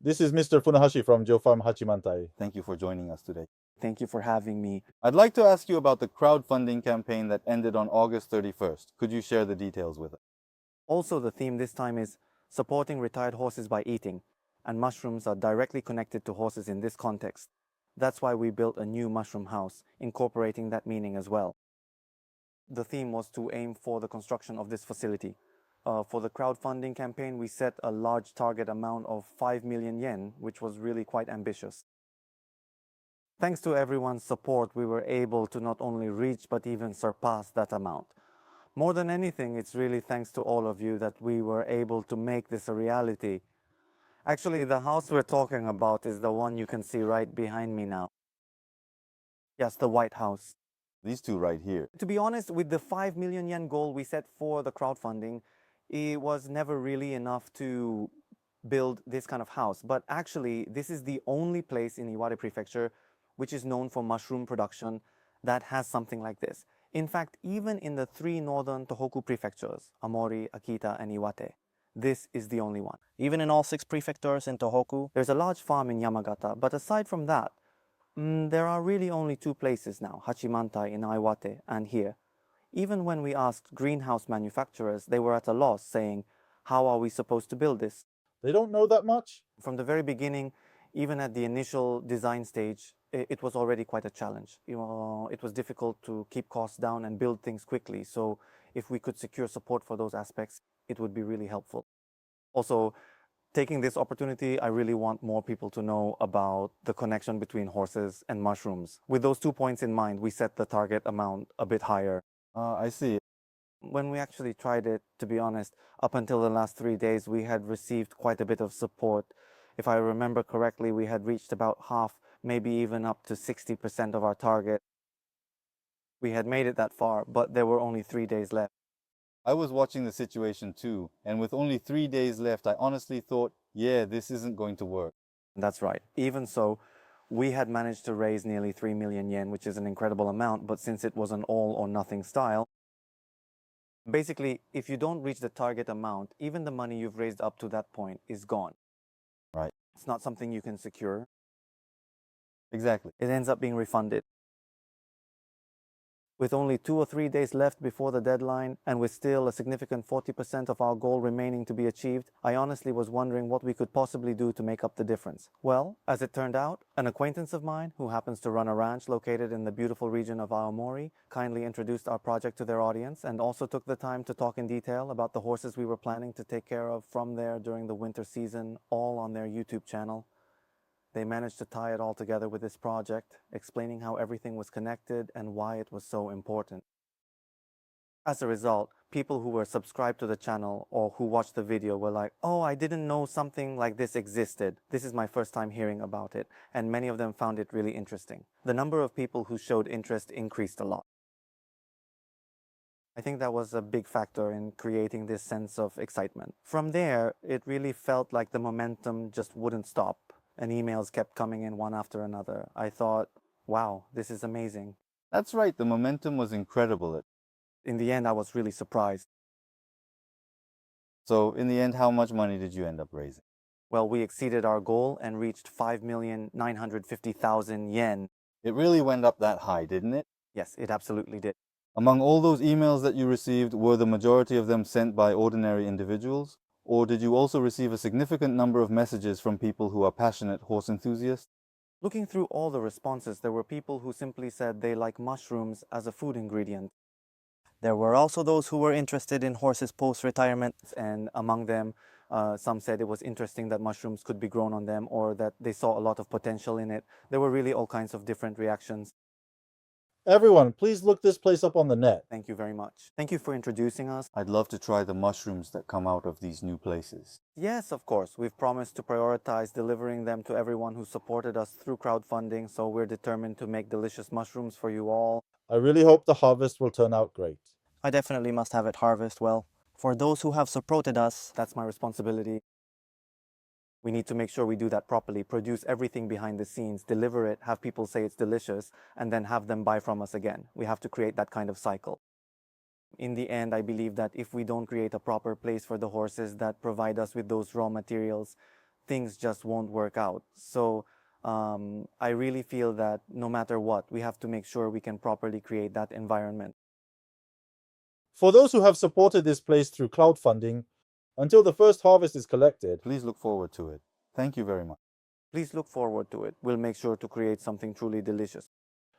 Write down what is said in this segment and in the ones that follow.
This is Mr. Funahashi from Geo Farm Hachimantai. Thank you for joining us today. Thank you for having me. I'd like to ask you about the crowdfunding campaign that ended on August 31st. Could you share the details with us? Also, the theme this time is supporting retired horses by eating, and mushrooms are directly connected to horses in this context. That's why we built a new mushroom house, incorporating that meaning as well. The theme was to aim for the construction of this facility. For the crowdfunding campaign, we set a large target amount of 5 million yen, which was really quite ambitious. Thanks to everyone's support, we were able to not only reach but even surpass that amount. More than anything, it's really thanks to all of you that we were able to make this a reality. Actually, the house we're talking about is the one you can see right behind me now. Yes, the White House. These two right here. To be honest, with the 5 million yen goal we set for the crowdfunding, it was never really enough to build this kind of house. But actually, this is the only place in Iwate Prefecture which is known for mushroom production that has something like this. In fact, even in the 3 northern Tohoku prefectures, Amori, Akita, and Iwate, this is the only one. Even in all 6 prefectures in Tohoku? There's a large farm in Yamagata, but aside from that, there are really only 2 places now, Hachimantai in Iwate and here. Even when we asked greenhouse manufacturers, they were at a loss, saying, how are we supposed to build this? They don't know that much? From the very beginning, even at the initial design stage, it was already quite a challenge. It was difficult to keep costs down and build things quickly. So if we could secure support for those aspects, it would be really helpful. Also, taking this opportunity, I really want more people to know about the connection between horses and mushrooms. With those 2 points in mind, we set the target amount a bit higher. I see. When we actually tried it, to be honest, up until the last 3 days, we had received quite a bit of support. If I remember correctly, we had reached about half, maybe even up to 60% of our target. We had made it that far, but there were only 3 days left. I was watching the situation too, and with only 3 days left, I honestly thought, yeah, this isn't going to work. That's right. Even so, we had managed to raise nearly 3 million yen, which is an incredible amount, but since it was an all or nothing style, basically, if you don't reach the target amount, even the money you've raised up to that point is gone. Right. It's not something you can secure. Exactly. It ends up being refunded. With only 2 or 3 days left before the deadline, and with still a significant 40% of our goal remaining to be achieved, I honestly was wondering what we could possibly do to make up the difference. Well, as it turned out, an acquaintance of mine, who happens to run a ranch located in the beautiful region of Aomori, kindly introduced our project to their audience and also took the time to talk in detail about the horses we were planning to take care of from there during the winter season, all on their YouTube channel. They managed to tie it all together with this project, explaining how everything was connected and why it was so important. As a result, people who were subscribed to the channel or who watched the video were like, oh, I didn't know something like this existed. This is my first time hearing about it, and many of them found it really interesting. The number of people who showed interest increased a lot. I think that was a big factor in creating this sense of excitement. From there, it really felt like the momentum just wouldn't stop. And emails kept coming in one after another. I thought, wow, this is amazing. That's right, the momentum was incredible. In the end, I was really surprised. So in the end, how much money did you end up raising? Well, we exceeded our goal and reached 5,950,000 yen. It really went up that high, didn't it? Yes, it absolutely did. Among all those emails that you received, were the majority of them sent by ordinary individuals? Or did you also receive a significant number of messages from people who are passionate horse enthusiasts? Looking through all the responses, there were people who simply said they like mushrooms as a food ingredient. There were also those who were interested in horses post-retirement. And among them, some said it was interesting that mushrooms could be grown on them or that they saw a lot of potential in it. There were really all kinds of different reactions. Everyone, please look this place up on the net. Thank you very much. Thank you for introducing us. I'd love to try the mushrooms that come out of these new places. Yes, of course. We've promised to prioritize delivering them to everyone who supported us through crowdfunding, so we're determined to make delicious mushrooms for you all. I really hope the harvest will turn out great. I definitely must have it harvest well. For those who have supported us, that's my responsibility. We need to make sure we do that properly, produce everything behind the scenes, deliver it, have people say it's delicious, and then have them buy from us again. We have to create that kind of cycle. In the end, I believe that if we don't create a proper place for the horses that provide us with those raw materials, things just won't work out. So I really feel that no matter what, we have to make sure we can properly create that environment. For those who have supported this place through crowdfunding, until the first harvest is collected, Please look forward to it. Thank you very much. Please look forward to it. We'll make sure to create something truly delicious.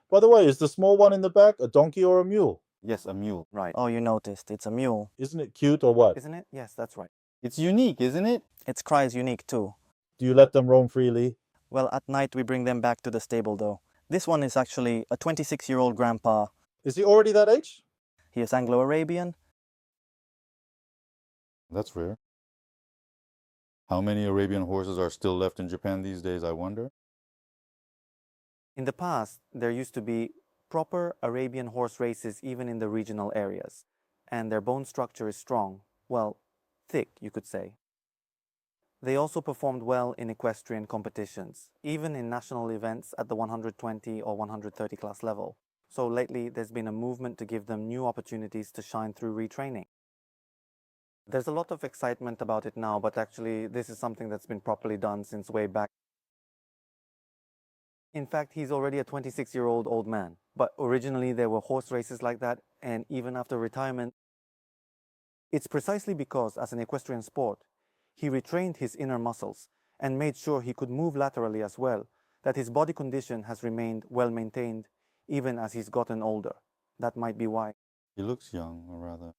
by the way, is the small one in the back a donkey or a mule? Yes, a mule. Right. Oh, you noticed. It's a mule. Isn't it cute or what? Isn't it? Yes, that's right. It's unique, isn't it? Its cry is unique too. Do you let them roam freely? Well, at night we bring them back to the stable though. This one is actually a 26-year-old grandpa. Is he already that age? He is Anglo-Arabian. That's rare. How many Arabian horses are still left in Japan these days, I wonder? In the past, there used to be proper Arabian horse races even in the regional areas, and their bone structure is strong, well, thick, you could say. They also performed well in equestrian competitions, even in national events at the 120 or 130 class level. So lately, there's been a movement to give them new opportunities to shine through retraining. There's a lot of excitement about it now, but actually this is something that's been properly done since way back. In fact, he's already a 26-year-old old man, but originally there were horse races like that, and even after retirement, it's precisely because, as an equestrian sport, he retrained his inner muscles and made sure he could move laterally as well, that his body condition has remained well maintained even as he's gotten older. That might be why. He looks young, or rather.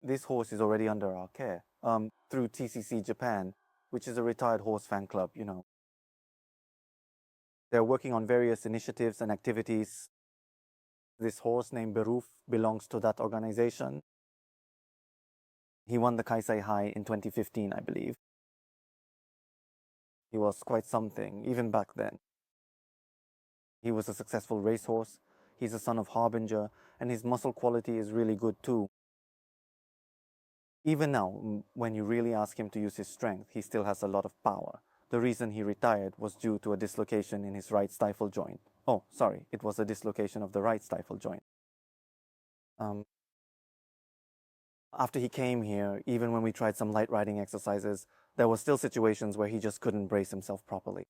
This horse is already under our care through TCC Japan, which is a retired horse fan club, you know. They're working on various initiatives and activities. This horse named Beruf belongs to that organization. He won the Kaisei High in 2015, I believe. He was quite something, even back then. He was a successful racehorse. He's a son of Harbinger, and his muscle quality is really good too. Even now, when you really ask him to use his strength, he still has a lot of power. The reason he retired was due to a dislocation in his right stifle joint. Oh, sorry, it was a dislocation of the right stifle joint. After he came here, even when we tried some light riding exercises, there were still situations where he just couldn't brace himself properly.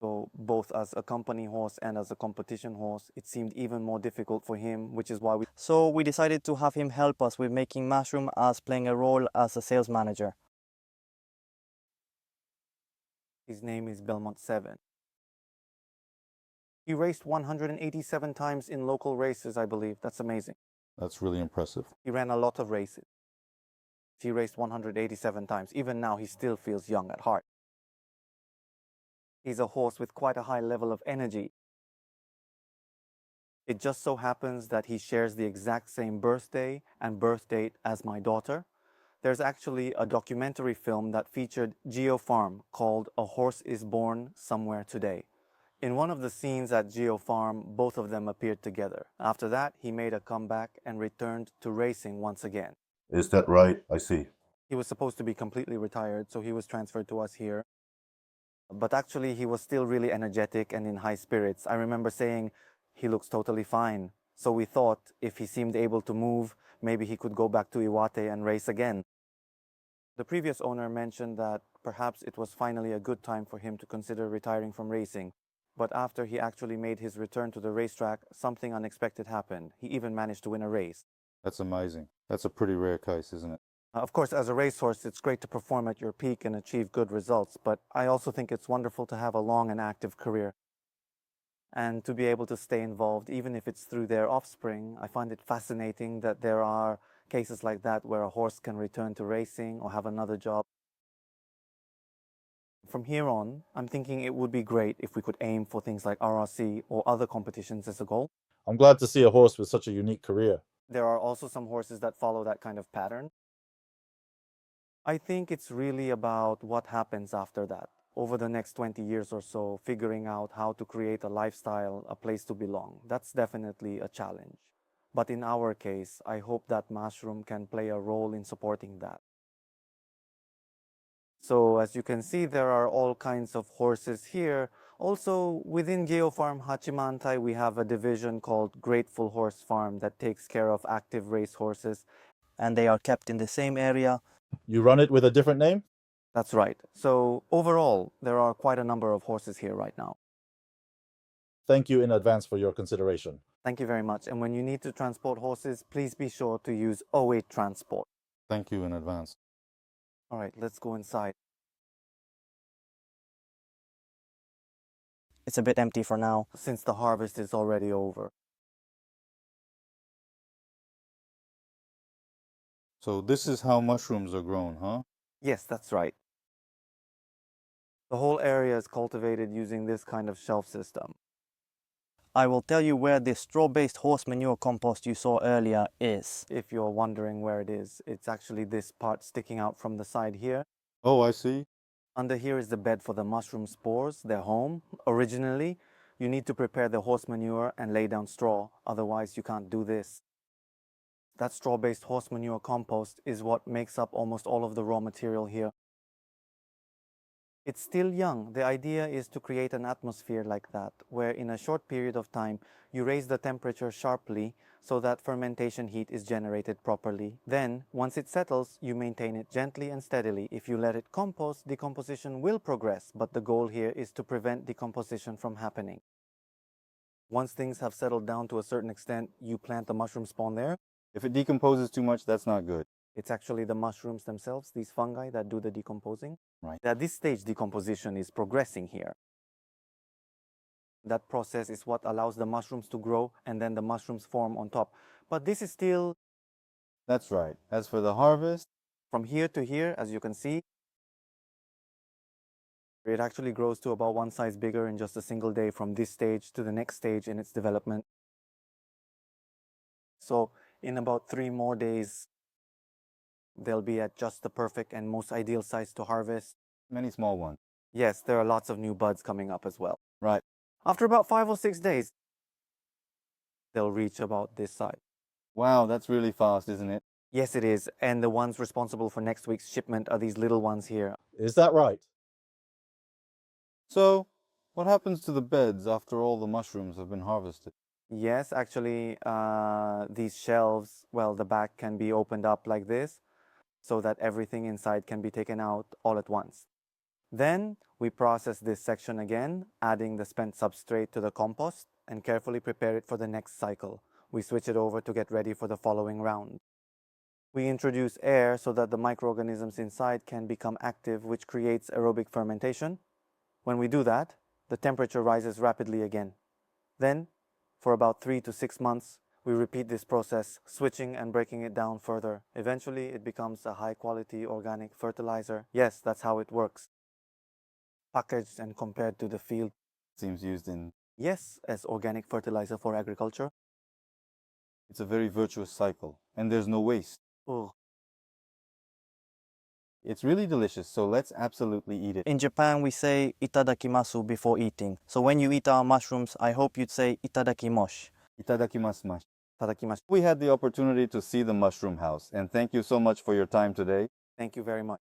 So both as a company horse and as a competition horse, it seemed even more difficult for him, which is why So we decided to have him help us with making Mushroom as playing a role as a sales manager. His name is Belmont 7. He raced 187 times in local races, I believe. That's amazing. That's really impressive. He ran a lot of races. He raced 187 times. Even now, he still feels young at heart. He's a horse with quite a high level of energy. It just so happens that he shares the exact same birthday and birth date as my daughter. There's actually a documentary film that featured Geo Farm called A Horse is Born Somewhere Today. In one of the scenes at Geo Farm, both of them appeared together. After that, he made a comeback and returned to racing once again. Is that right? I see. He was supposed to be completely retired, so he was transferred to us here. But actually, he was still really energetic and in high spirits. I remember saying, he looks totally fine. So we thought if he seemed able to move, maybe he could go back to Iwate and race again. The previous owner mentioned that perhaps it was finally a good time for him to consider retiring from racing. But after he actually made his return to the racetrack, something unexpected happened. He even managed to win a race. That's amazing. That's a pretty rare case, isn't it? Of course, as a racehorse, it's great to perform at your peak and achieve good results, but I also think it's wonderful to have a long and active career and to be able to stay involved, even if it's through their offspring. I find it fascinating that there are cases like that where a horse can return to racing or have another job. From here on, I'm thinking it would be great if we could aim for things like RRC or other competitions as a goal. I'm glad to see a horse with such a unique career. There are also some horses that follow that kind of pattern. I think it's really about what happens after that. Over the next 20 years or so, figuring out how to create a lifestyle, a place to belong. That's definitely a challenge. But in our case, I hope that Mushroom can play a role in supporting that. So as you can see, there are all kinds of horses here, Also, within Geo Farm Hachimantai, we have a division called Grateful Horse Farm that takes care of active racehorses. And they are kept in the same area. You run it with a different name? That's right. So overall, there are quite a number of horses here right now. Thank you in advance for your consideration. Thank you very much. And when you need to transport horses, please be sure to use ohe transport. Thank you in advance. All right, let's go inside. It's a bit empty for now. Since the harvest is already over. So this is how mushrooms are grown, huh? Yes, that's right. The whole area is cultivated using this kind of shelf system. I will tell you where this straw-based horse manure compost you saw earlier is. If you're wondering where it is, it's actually this part sticking out from the side here. Oh, I see. Under here is the bed for the mushroom spores, their home. Originally, you need to prepare the horse manure and lay down straw, otherwise you can't do this. That straw-based horse manure compost is what makes up almost all of the raw material here. It's still young. The idea is to create an atmosphere like that, where in a short period of time, you raise the temperature sharply so that fermentation heat is generated properly. Then, once it settles, you maintain it gently and steadily. If you let it compost, decomposition will progress, but the goal here is to prevent decomposition from happening. Once things have settled down to a certain extent, you plant the mushroom spawn there. If it decomposes too much, that's not good. It's actually the mushrooms themselves, these fungi, that do the decomposing. Right. At this stage, decomposition is progressing here. That process is what allows the mushrooms to grow, and then the mushrooms form on top. But this is still... That's right. As for the harvest, from here to here, as you can see, it actually grows to about one size bigger in just a single day from this stage to the next stage in its development. So in about 3 more days, they'll be at just the perfect and most ideal size to harvest. many small ones. Yes, there are lots of new buds coming up as well. Right. After about 5 or 6 days, they'll reach about this size. Wow, that's really fast, isn't it? Yes, it is. And the ones responsible for next week's shipment are these little ones here. Is that right? So, what happens to the beds after all the mushrooms have been harvested? Yes, actually, these shelves, well, the back can be opened up like this so that everything inside can be taken out all at once. Then we process this section again, adding the spent substrate to the compost and carefully prepare it for the next cycle. We switch it over to get ready for the following round. We introduce air so that the microorganisms inside can become active, which creates aerobic fermentation. When we do that, the temperature rises rapidly again. Then, for about 3 to 6 months, we repeat this process, switching and breaking it down further. Eventually, it becomes a high-quality organic fertilizer. Yes, that's how it works. Packaged and compared to the field. Seems used in... Yes, as organic fertilizer for agriculture. It's a very virtuous cycle, and there's no waste. Oh. It's really delicious, so let's absolutely eat it. In Japan, we say itadakimasu before eating. So when you eat our mushrooms, I hope you'd say itadakimosh. Itadakimasu. Tadakimasu. We had the opportunity to see the mushroom house, and thank you so much for your time today. Thank you very much.